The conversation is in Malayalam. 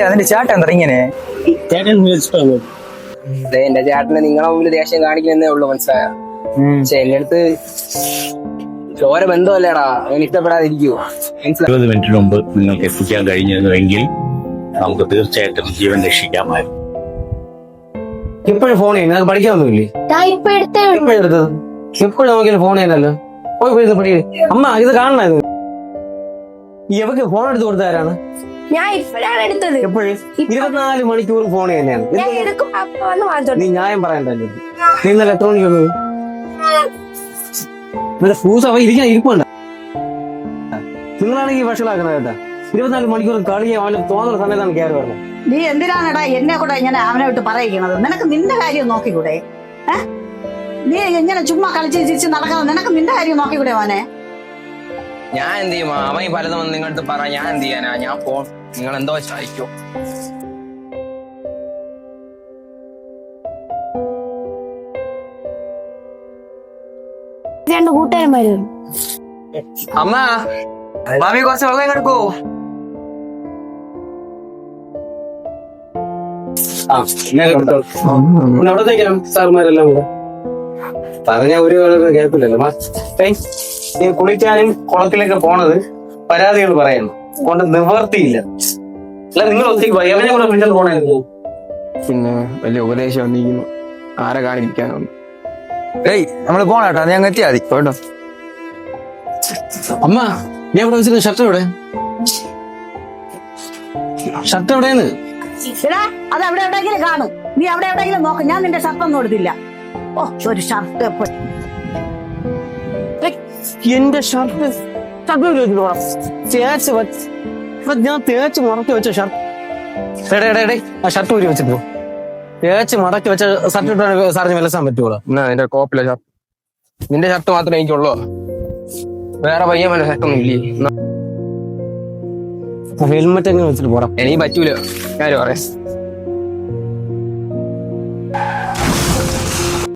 അതിന്റെ ചേട്ടൻ എന്താ ഇങ്ങനെ? എന്റെ ചേട്ടന് നിങ്ങളെ മുമ്പിൽ ദേഷ്യം കാണിക്കുന്നേ ഉള്ളൂ, മനസ്സിലായ? പക്ഷെ എന്റെ അടുത്ത് ചോര ബന്ധമല്ലേടാ, അവൻ ഇഷ്ടപ്പെടാതിരിക്കുവോ? 20 മിനിറ്റിന് മുമ്പ് നിങ്ങൾക്ക് എത്തിക്കാൻ കഴിഞ്ഞിരുന്നുവെങ്കിൽ നമുക്ക് തീർച്ചയായിട്ടും ജീവൻ രക്ഷിക്കാമായിരുന്നു. എപ്പോഴും ഫോൺ ചെയ്യുന്നത് പഠിക്കാനൊന്നുമില്ലേ? എടുത്തത് എപ്പോഴും നോക്കിയാലും ഫോൺ ചെയ്യാനല്ലോ. പോയി പോയി പഠിക്കേ. അമ്മ ഇത് കാണണമായിരുന്നു. എവക്ക് ഫോൺ എടുത്ത് കൊടുത്താരാണ്? ഞാൻ ഇപ്പോഴാണ് എടുത്തത്. എപ്പോഴും 24 മണിക്കൂർ ഫോൺ തന്നെയാണ്. നീ ന്യായം പറയണ്ടല്ലോ. നീ ഇന്നലെ എത്ര മണിക്ക് വന്നത്? ഫ്രൂസ് അവ ഇരിക്കാൻ ഇരിപ്പുണ്ട. നിങ്ങളാണെങ്കിൽ വഷളാക്കണ കേട്ടാ. 24 മണിക്കൂർ കളിയെ അവന് തോന്നുന്ന സമയത്താണ് കയറി പറഞ്ഞത്. നീ എന്തിനാണെടാ എന്നെ കൂടെ ഇങ്ങനെ അവനെ വിട്ട് പറയിക്കണത്? നിനക്ക് നിന്റെ കാര്യം നോക്കിക്കൂടെ? നീ ഇങ്ങനെ ചുമ്മാ കളിച്ച് ചിരിച്ച് നടക്കാതെ നിനക്ക് നിന്റെ കാര്യം നോക്കിക്കൂടെ മോനെ? ഞാൻ എന്ത് ചെയ്യും? അവൻ പലതും നിങ്ങളടുത്ത് പറ, ഞാൻ എന്ത് ചെയ്യാനാ? ഞാൻ ഫോൺ നിങ്ങൾ എന്തോ സഹായിക്കോ? രണ്ട് കൂട്ടുകാരന്മാരും. അമ്മ മാമി കുറച്ച് വെള്ളം കിടക്കൂ. അവിടത്തേക്കാം സാറുമാരെല്ലാം കൂടെ പറഞ്ഞ ഒരു കേൾപ്പില്ലല്ലോ. നീ കുളിക്കാനും കുളത്തിലേക്ക് പോണത് പരാതികൾ പറയുന്നു കൊണ്ട് നിവർത്തിയില്ല. അല്ല നിങ്ങൾ ഒത്തിരി എവനെ കൂടെ പിന്നിൽ പോണായിരുന്നു. പിന്നെ വലിയ ഉപദേശം വന്നിരിക്കുന്നു, ആരെ കാണിക്കാനൊന്നും. നമ്മള് പോണേട്ടാ, ഞങ്ങൾ എത്തിയാ മതി കേട്ടോ. അമ്മ ഞാൻ ഇവിടെ വെച്ചിരുന്ന ഷർട്ട് എവിടെ? ഷർട്ട് എവിടെയെന്ന്? അത് അവിടെ എവിടെയെങ്കിലും കാണും. നീ അവിടെ എവിടെയെങ്കിലും നോക്കും. ഞാൻ നിന്റെ ഷർട്ട് ഒന്നും എടുത്തില്ല. ഓ ഒരു ഷർട്ട്. എന്റെ ഷർട്ട് ഞാൻ തേച്ച് മടക്കി വെച്ച ഷർട്ട്. ആ ഷർട്ട് ഊരി വെച്ചിട്ട് തേച്ച് മടക്കി വെച്ച ഷർട്ട് ഇട്ടാണ് സാറിന് വിലസാൻ പറ്റുള്ളൂ. എന്നാ നിന്റെ കോപ്പിലെ ഷർട്ട്, നിന്റെ ഷർട്ട് മാത്രമേ എനിക്കുള്ളൂ. വേറെ പയ്യൻ വല്ല ഷർട്ടൊന്നും ഇല്ലേ? ഹെൽമെറ്റ് എങ്ങനെ വെച്ചിട്ട് പോടാം. എനിക്ക് പറ്റൂല, കാര്യം പറയാം.